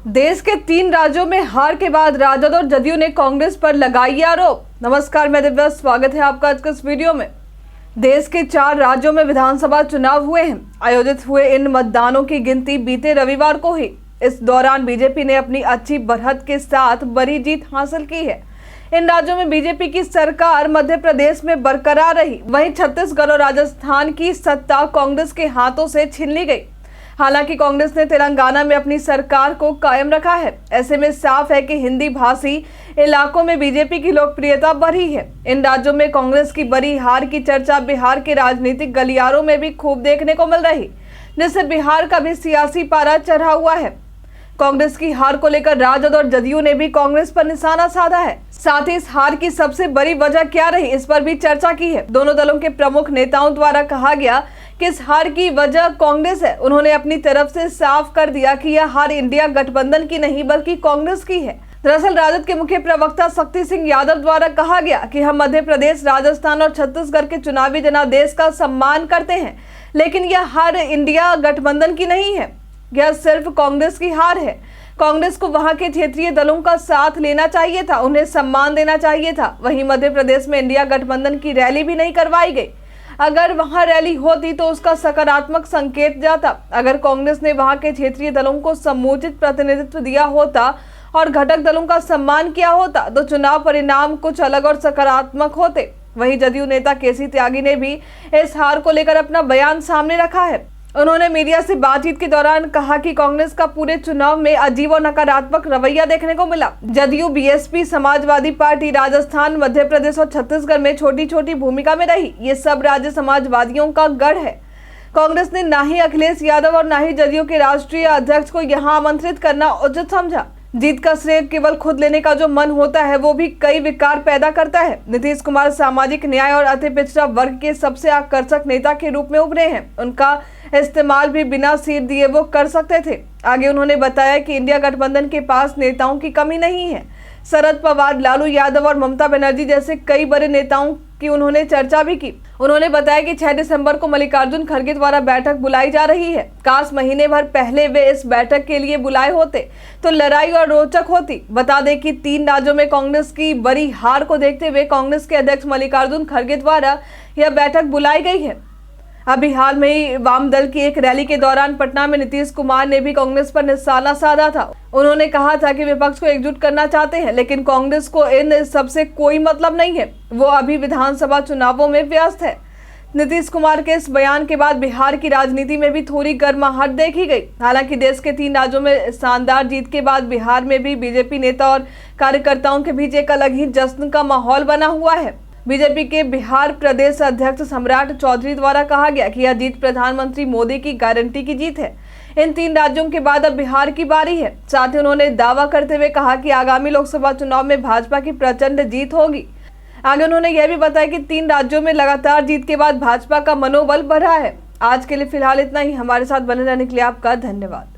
देश के 3 राज्यों में हार के बाद राजद और जदयू ने कांग्रेस पर लगाई आरोप। नमस्कार, मैं दिव्या, स्वागत है आपका आज के इस वीडियो में। देश के 4 राज्यों में विधानसभा चुनाव हुए हैं। आयोजित हुए इन मतदानों की गिनती बीते रविवार को हुई। इस दौरान बीजेपी ने अपनी अच्छी बढ़त के साथ बड़ी जीत हासिल की है। इन राज्यों में बीजेपी की सरकार मध्य प्रदेश में बरकरार रही, वहीं छत्तीसगढ़ और राजस्थान की सत्ता कांग्रेस के हाथों से छीन ली गई। हालांकि कांग्रेस ने तेलंगाना में अपनी सरकार को कायम रखा है। ऐसे में साफ है कि हिंदी भाषी इलाकों में बीजेपी की लोकप्रियता बढ़ी है। इन राज्यों में कांग्रेस की बड़ी हार की चर्चा बिहार के राजनीतिक गलियारों में भी खूब देखने को मिल रही, जिससे बिहार का भी सियासी पारा चढ़ा हुआ है। कांग्रेस की हार को लेकर राजद और जदयू ने भी कांग्रेस पर निशाना साधा है। साथ ही इस हार की सबसे बड़ी वजह क्या रही, इस पर भी चर्चा की है। दोनों दलों के प्रमुख नेताओं द्वारा कहा गया कि इस हार की वजह कांग्रेस है। उन्होंने अपनी तरफ से साफ कर दिया कि यह हार इंडिया गठबंधन की नहीं बल्कि कांग्रेस की है। दरअसल राजद के मुख्य प्रवक्ता शक्ति सिंह यादव द्वारा कहा गया कि हम मध्य प्रदेश, राजस्थान और छत्तीसगढ़ के चुनावी जनादेश का सम्मान करते हैं, लेकिन यह हार इंडिया गठबंधन की नहीं है, यह सिर्फ कांग्रेस की हार है। कांग्रेस को वहां के क्षेत्रीय दलों का साथ लेना चाहिए था, उन्हें सम्मान देना चाहिए था। वहीं मध्य प्रदेश में इंडिया गठबंधन की रैली भी नहीं करवाई गई। अगर वहां रैली होती तो उसका सकारात्मक संकेत जाता। अगर कांग्रेस ने वहां के क्षेत्रीय दलों को समुचित प्रतिनिधित्व दिया होता और घटक दलों का सम्मान किया होता तो चुनाव परिणाम कुछ अलग और सकारात्मक होते। वहीं जदयू नेता केसी त्यागी ने भी इस हार को लेकर अपना बयान सामने रखा है। उन्होंने मीडिया से बातचीत के दौरान कहा कि कांग्रेस का पूरे चुनाव में अजीब और नकारात्मक रवैया देखने को मिला। जदयू, बीएसपी, समाजवादी पार्टी राजस्थान, मध्य प्रदेश और छत्तीसगढ़ में छोटी छोटी भूमिका में रही। ये सब राज्य समाजवादियों का गढ़ है। कांग्रेस ने ना ही अखिलेश यादव और ना ही जदयू के राष्ट्रीय अध्यक्ष को यहाँ आमंत्रित करना उचित समझा। जीत का श्रेय केवल खुद लेने का जो मन होता है वो भी कई विकार पैदा करता है। नीतीश कुमार सामाजिक न्याय और अति पिछड़ा वर्ग के सबसे आकर्षक नेता के रूप में उभरे हैं। उनका इस्तेमाल भी बिना सिर दिए वो कर सकते थे। आगे उन्होंने बताया कि इंडिया गठबंधन के पास नेताओं की कमी नहीं है। शरद पवार, लालू यादव और ममता बनर्जी जैसे कई बड़े नेताओं की उन्होंने चर्चा भी की। उन्होंने बताया कि 6 दिसंबर को मल्लिकार्जुन खड़गे द्वारा बैठक बुलाई जा रही है। काश महीने भर पहले वे इस बैठक के लिए बुलाए होते तो लड़ाई और रोचक होती। बता दें कि 3 राज्यों में कांग्रेस की बड़ी हार को देखते हुए कांग्रेस के अध्यक्ष मल्लिकार्जुन खड़गे द्वारा यह बैठक बुलाई गई है। अभी हाल में ही वाम दल की एक रैली के दौरान पटना में नीतीश कुमार ने भी कांग्रेस पर निशाना साधा था। उन्होंने कहा था कि विपक्ष को एकजुट करना चाहते हैं, लेकिन कांग्रेस को इन सबसे कोई मतलब नहीं है, वो अभी विधानसभा चुनावों में व्यस्त है। नीतीश कुमार के इस बयान के बाद बिहार की राजनीति में भी थोड़ी गर्माहट देखी गई। हालांकि देश के 3 राज्यों में शानदार जीत के बाद बिहार में भी बीजेपी नेता और कार्यकर्ताओं के बीच एक अलग ही जश्न का माहौल बना हुआ है। बीजेपी के बिहार प्रदेश अध्यक्ष सम्राट चौधरी द्वारा कहा गया कि यह जीत प्रधानमंत्री मोदी की गारंटी की जीत है। इन 3 राज्यों के बाद अब बिहार की बारी है। साथ ही उन्होंने दावा करते हुए कहा कि आगामी लोकसभा चुनाव में भाजपा की प्रचंड जीत होगी। आगे उन्होंने यह भी बताया कि 3 राज्यों में लगातार जीत के बाद भाजपा का मनोबल बढ़ा है। आज के लिए फिलहाल इतना ही। हमारे साथ बने रहने के लिए आपका धन्यवाद।